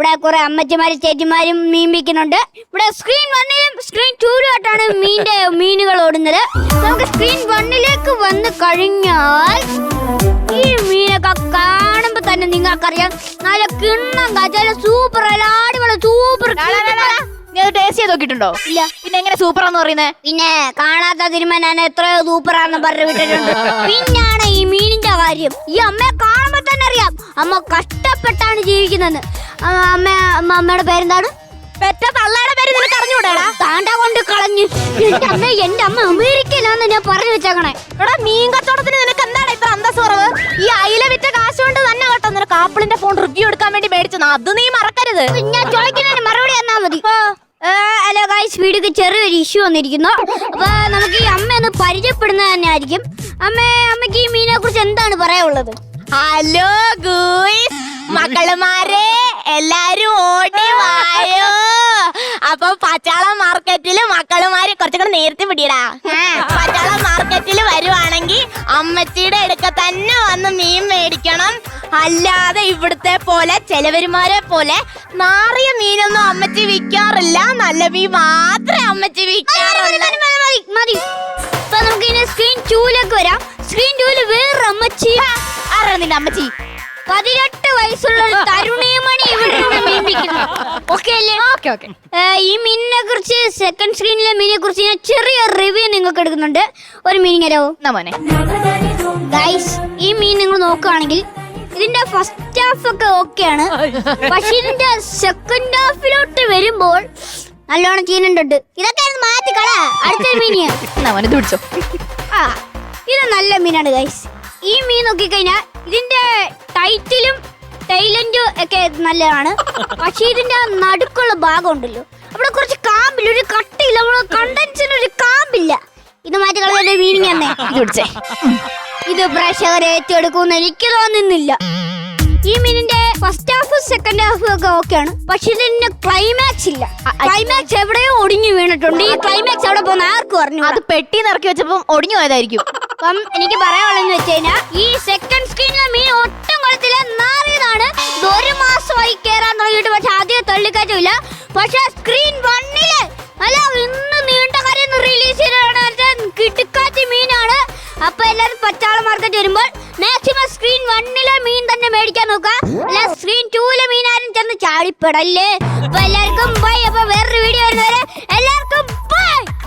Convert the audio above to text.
ഇവിടെ കുറെ അമ്മച്ചിമാരും ചേച്ചിമാരും മീൻ വിൽക്കുന്നുണ്ട്. ഇവിടെ സ്ക്രീൻ 1ലും സ്ക്രീൻ 2ലുമായിട്ടാണ് മീനുകൾ ഓടുന്നത്. നമുക്ക് സ്ക്രീൻ 1ലേക്ക് വന്ന് കഴിഞ്ഞാൽ ഈ മീനൊക്കെ കാണുമ്പോ തന്നെ നിങ്ങൾക്കറിയാം നല്ല കിണ്ണം കാച്ചാൽ സൂപ്പർ അടിപൊളി സൂപ്പർ. ടേസ്റ്റ് ചെയ്ത് നോക്കിയിട്ടുണ്ടോ? ഇല്ല. പിന്നെ എങ്ങനെ സൂപ്പറാന്ന് പറയുന്നത്? പിന്നെ കാണാത്ത തിരുമ ഞാൻ എത്രയോ സൂപ്പറാന്ന് പറഞ്ഞു വിട്ടിട്ടുണ്ട്. പിന്നാണ് ഈ മീനിന്റെ കാര്യം. ഈ അമ്മയെ കാണുമ്പോ തന്നെ അറിയാം അമ്മ കഷ്ടപ്പെട്ടാണ് ജീവിക്കുന്നത്. അമ്മയുടെ പേരെന്താണ്? പെറ്റ തള്ളയുടെ പേര് നിനക്ക് അറിഞ്ഞൂടാ? താണ്ട കൊണ്ട് കളഞ്ഞു. എന്റെ അമ്മ അമേരിക്കയിലാന്ന് ഞാൻ പറഞ്ഞു വെച്ചേക്കണേ. എടാ മീൻ കച്ചവടത്തിന് നിനക്ക് എന്താണ് ഇത്ര അന്തസ് കുറവ്? ഈ അയില വിറ്റ കാശ് കൊണ്ട് തന്നെ കേട്ടോ നിനക്ക് ആപ്പിളിന്റെ ഫോൺ റിവ്യൂ എടുക്കാൻ വേണ്ടി മേടിച്ചത്. അത് നീ മറക്കരുത്. ഞാൻ ചോദിക്കുന്നതിന് മറുപടി തന്നാ മതി. ഹലോ ഗായ്സ്, വീഡിയോക്ക് ചെറിയൊരു ഇഷ്യൂ വന്നിരിക്കുന്നു. അപ്പൊ നമുക്ക് ഈ അമ്മയൊന്ന് പരിചയപ്പെടുന്നത് തന്നെ ആയിരിക്കും. അമ്മയ്ക്ക് ഈ മീനെ കുറിച്ച് എന്താണ് പറയാനുള്ളത്? ഹലോ ഗൂയ്സ്, മക്കളുമാരെ എല്ലാരും ഓടി വായോ. അപ്പൊ പച്ചാളം മാർക്കറ്റില് മക്കളുമാര് കുറച്ചുകൂടെ നേരത്തെ പിടിയടാ. പച്ചാളം മാർക്കറ്റില് വരുവാണെങ്കിൽ അമ്മച്ചിയുടെ അടുക്ക തന്നെ വന്ന് മീൻ മേടിക്കണം. അല്ലാതെ ഇവിടുത്തെ പോലെ ചെലവരുമാരെ പോലെ നാറിയ മീനൊന്നും അമ്മച്ചി വിൽക്കാറില്ല. നല്ല മീൻ മാത്രമേ അമ്മച്ചി വിൽക്കാറുള്ളൂ. മതി. അപ്പൊ നമുക്ക് ഇനി സ്ക്രീൻ 2ലേക്ക് വരാം. സ്ക്രീൻ 2ല് വേറെ അമ്മച്ചി. ആരാണ് നിന്റെ അമ്മച്ചി? 18 വയസ്സുള്ള ഒരു തരുണിമണി ഇവിടെ മീൻ വിൽക്കുന്നു. ഓക്കെ അല്ലേ? ഓക്കെ. ഈ മീനിനെ കുറിച്ച് സെക്കൻഡ് സ്ക്രീനിലെ മീനിനെ കുറിച്ച് ഞാൻ ചെറിയ റിവ്യൂ നിങ്ങൾക്ക് എടുക്കുന്നുണ്ട്. ഒരു മീനിങ് തരാമോ? മോനെ ഗൈസ്, ഈ മീൻ നിങ്ങൾ നോക്കുകയാണെങ്കിൽ ഇതിന്റെ ഫസ്റ്റ് ഹാഫ് ഒക്കെ ഓക്കെയാണ്. പക്ഷെ ഇതിന്റെ സെക്കൻഡ് ഹാഫിലോട്ട് വരുമ്പോൾ നല്ലോണം ചീനുണ്ട്. ഇതൊക്കെ മാറ്റിക്കള. അടുത്ത മീനിയ പിടിച്ചോ. ഇത് നല്ല മീനാണ് ഗൈസ്. ഈ മീൻ നോക്കിക്കഴിഞ്ഞാൽ ഇതിന്റെ ടൈറ്റിലും ടൈലന്റും ഒക്കെ നല്ലതാണ്. പക്ഷെ ഇതിന്റെ നടുക്കുള്ള ഭാഗം ഉണ്ടല്ലോ, അവിടെ കുറച്ച് കാമ്പില്ല, ഒരു കട്ടിയില്ല, നമ്മള് കണ്ടൻസിന് ഒരു കാമ്പില്ല. ഇത് മാറ്റി കളഞ്ഞ മീനിങ് തന്നെ. ഇത് പ്രേക്ഷകരെ ഏറ്റെടുക്കുമെന്ന് എനിക്ക് തോന്നുന്നില്ല. ഈ മീനിന്റെ ഫസ്റ്റ് ഹാഫ് സെക്കൻഡ് ഹാഫ് ഒക്കെ ഓക്കെയാണ്. പക്ഷെ ഇതിന്റെ ക്ലൈമാക്സ് ഇല്ല. ക്ലൈമാക്സ് എവിടെയോ ഒടിഞ്ഞു വീണിട്ടുണ്ട്. ഈ ക്ലൈമാക്സ് എവിടെ പോകുന്ന ആർക്കും അറിഞ്ഞു. അത് പെട്ടി നിറക്കി വെച്ചപ്പോ ഒടിഞ്ഞു പോയതായിരിക്കും. അപ്പം എനിക്ക് പറയാനുള്ളതെന്ന് വെച്ച് കഴിഞ്ഞാൽ ഈ സെക്കൻഡ് സ്ക്രീനിലെ മീൻ ഒട്ടും കളത്തില്ല, നാറിയതാണ്. 1 മാസമായി കയറാൻ തുടങ്ങിയിട്ട് പക്ഷെ ആദ്യം തള്ളിക്കയറ്റില്ല. പക്ഷെ സ്ക്രീൻ 1ല് അല്ല ഇന്ന് നീണ്ട കാര്യം റിലീസ് ചെയ്താണ്. കിടുക്കാച്ചി മീനാണ്. അപ്പൊ എല്ലാരും പച്ചാളം മാർക്കറ്റ് വരുമ്പോൾ മാക്സിമം സ്ക്രീൻ 1ലെ മീൻ തന്നെ മേടിക്കാൻ നോക്കുക. അല്ല സ്ക്രീൻ 2ലെ മീൻ ആരും ചെന്ന് ചാടിപ്പെടല്ലേ. അപ്പൊ എല്ലാവർക്കും ബൈ. അപ്പൊ വേറൊരു വീഡിയോ വരുന്നവരെ എല്ലാവർക്കും ബൈ.